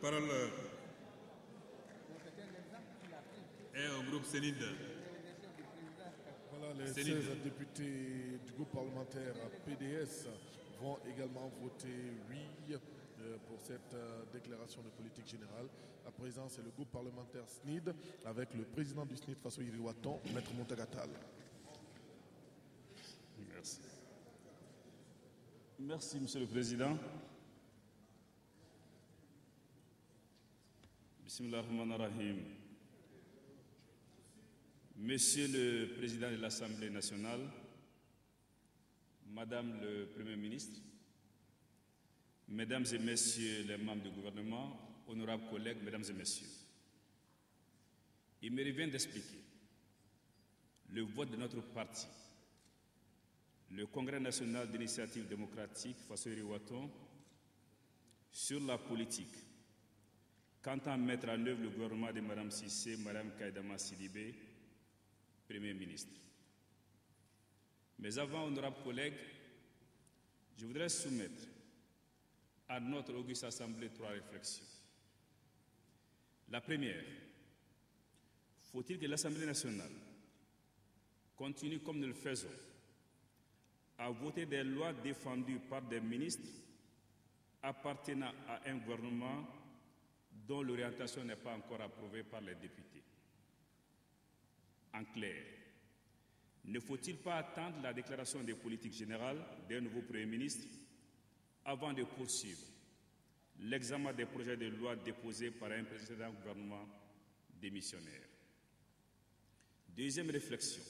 parole est au groupe Sénid. Voilà, les 16 députés du groupe parlementaire PDS vont également voter oui pour cette déclaration de politique générale. À présent, c'est le groupe parlementaire SNID avec le président du SNID, Faso Iriwaton, Maître Montagatal. Merci. Merci, Monsieur le Président. Bismillahirrahmanirrahim. Monsieur le Président de l'Assemblée nationale, Madame le Premier ministre, Mesdames et Messieurs les membres du gouvernement, honorables collègues, Mesdames et Messieurs, il me revient d'expliquer le vote de notre parti, le Congrès national d'initiative démocratique Faso Iriwaton, sur la politique qu'entend mettre en œuvre le gouvernement de Mme Cissé, Mme Kaïdama Sidibé, Premier ministre. Mais avant, honorables collègues, je voudrais soumettre à notre auguste Assemblée 3 réflexions. La première, faut-il que l'Assemblée nationale continue comme nous le faisons à voter des lois défendues par des ministres appartenant à un gouvernement dont l'orientation n'est pas encore approuvée par les députés? En clair, ne faut-il pas attendre la déclaration des politiques générales d'un nouveau Premier ministre avant de poursuivre l'examen des projets de loi déposés par un précédent gouvernement démissionnaire? Deuxième réflexion,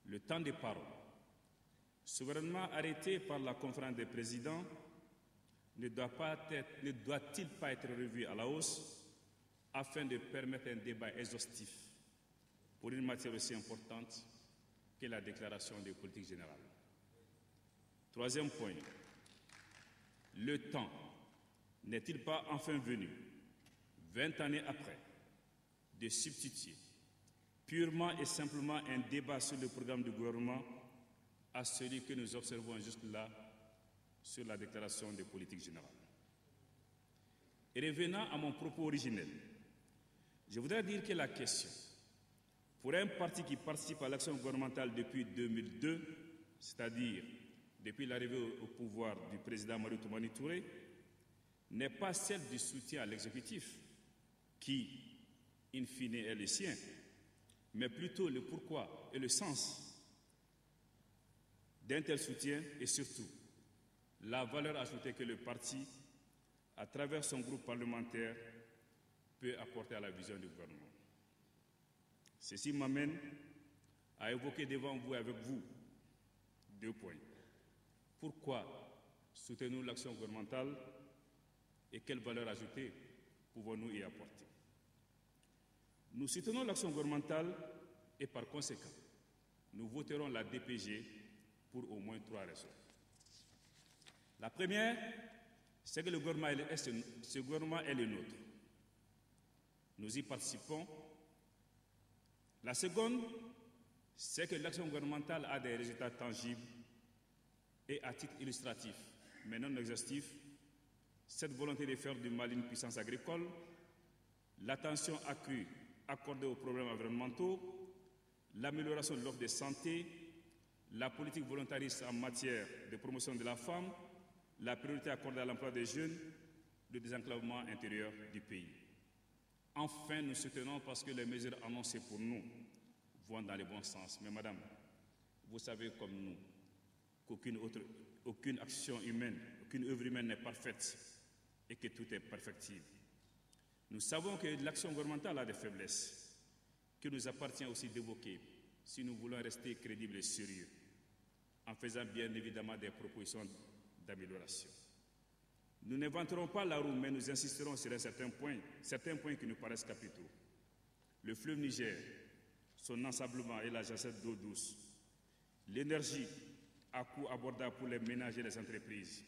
le temps de parole, souverainement arrêté par la conférence des présidents, ne doit-il pas être revu à la hausse afin de permettre un débat exhaustif pour une matière aussi importante que la déclaration de politique générale? Troisième point, le temps n'est-il pas enfin venu, 20 années après, de substituer purement et simplement un débat sur le programme du gouvernement à celui que nous observons jusque-là sur la déclaration de politique générale? Et revenant à mon propos originel, je voudrais dire que la question, pour un parti qui participe à l'action gouvernementale depuis 2002, c'est-à-dire depuis l'arrivée au pouvoir du président Mamadou Toumani Touré, n'est pas celle du soutien à l'exécutif, qui, in fine, est le sien, mais plutôt le pourquoi et le sens d'un tel soutien et surtout la valeur ajoutée que le parti, à travers son groupe parlementaire, peut apporter à la vision du gouvernement. Ceci m'amène à évoquer devant vous et avec vous 2 points. Pourquoi soutenons l'action gouvernementale et quelle valeur ajoutée pouvons-nous y apporter? Nous soutenons l'action gouvernementale et par conséquent, nous voterons la DPG pour au moins 3 raisons. La première, c'est que ce gouvernement est le nôtre. Nous y participons. La seconde, c'est que l'action gouvernementale a des résultats tangibles et à titre illustratif, mais non exhaustif, cette volonté de faire du Mali une puissance agricole, l'attention accrue accordée aux problèmes environnementaux, l'amélioration de l'offre de santé, la politique volontariste en matière de promotion de la femme, la priorité accordée à l'emploi des jeunes, le désenclavement intérieur du pays. Enfin, nous soutenons parce que les mesures annoncées pour nous vont dans le bon sens. Mais madame, vous savez comme nous qu'aucune action humaine, aucune œuvre humaine n'est parfaite et que tout est perfectible. Nous savons que l'action gouvernementale a des faiblesses qu'il nous appartient aussi d'évoquer si nous voulons rester crédibles et sérieux, en faisant bien évidemment des propositions d'amélioration. Nous n'inventerons pas la roue, mais nous insisterons sur certains points qui nous paraissent capitaux. Le fleuve Niger, son ensablement et la jassette d'eau douce, l'énergie à coût abordable pour les ménages et les entreprises,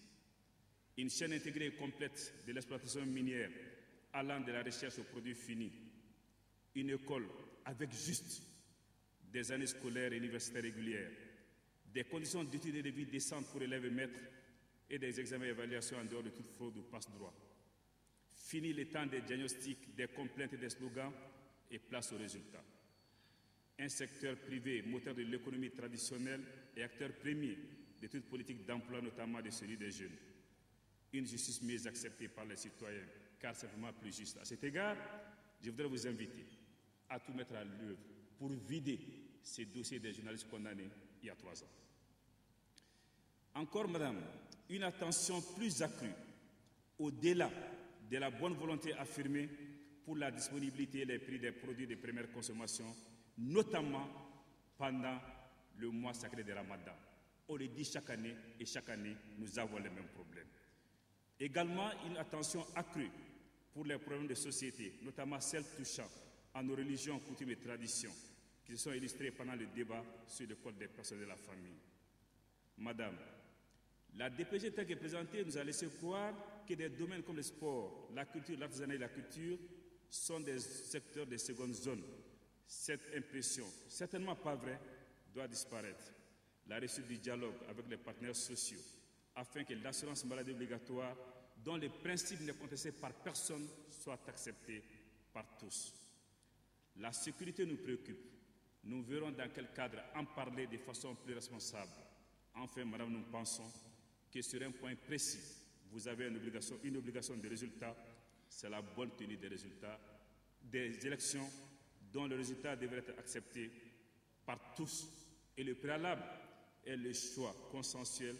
une chaîne intégrée et complète de l'exploitation minière allant de la recherche aux produits finis, une école avec juste des années scolaires et universitaires régulières, des conditions d'études et de vie décentes pour élèves et maîtres et des examens et évaluations en dehors de toute fraude ou passe-droit. Fini le temps des diagnostics, des complaintes et des slogans et place aux résultats. Un secteur privé, moteur de l'économie traditionnelle et acteur premier de toute politique d'emploi, notamment de celui des jeunes. Une justice mieux acceptée par les citoyens, car c'est vraiment plus juste. À cet égard, je voudrais vous inviter à tout mettre à l'œuvre pour vider ces dossiers des journalistes condamnés il y a 3 ans. Encore, madame, une attention plus accrue au-delà de la bonne volonté affirmée pour la disponibilité et les prix des produits de première consommation, notamment pendant le mois sacré de Ramadan. On le dit chaque année et chaque année, nous avons les mêmes problèmes. Également, une attention accrue pour les problèmes de société, notamment celles touchant à nos religions, coutumes et traditions, qui se sont illustrées pendant le débat sur le code des personnes de la famille. Madame, la DPG telle que présentée nous a laissé croire que des domaines comme le sport, la culture, l'artisanat et la culture sont des secteurs de seconde zone. Cette impression, certainement pas vraie, doit disparaître. La réussite du dialogue avec les partenaires sociaux, afin que l'assurance maladie obligatoire, dont les principes n'est contesté par personne, soit accepté par tous. La sécurité nous préoccupe. Nous verrons dans quel cadre en parler de façon plus responsable. Enfin, madame, nous pensons que sur un point précis, vous avez une obligation de résultat, c'est la bonne tenue des résultats des élections dont le résultat devrait être accepté par tous. Et le préalable est le choix consensuel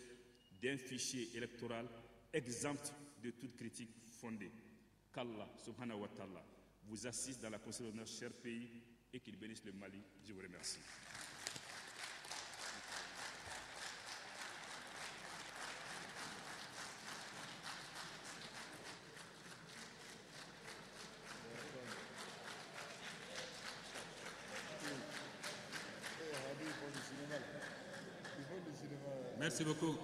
d'un fichier électoral exempt de toute critique fondée. Qu'Allah, subhanahu wa ta'ala, vous assiste dans la construction de notre cher pays et qu'il bénisse le Mali. Je vous remercie. Merci beaucoup.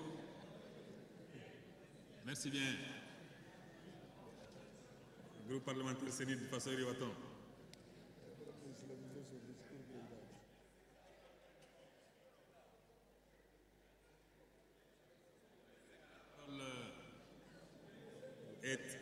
Merci bien. Groupe parlementaire Sénit de Fassouri Waton. La parole est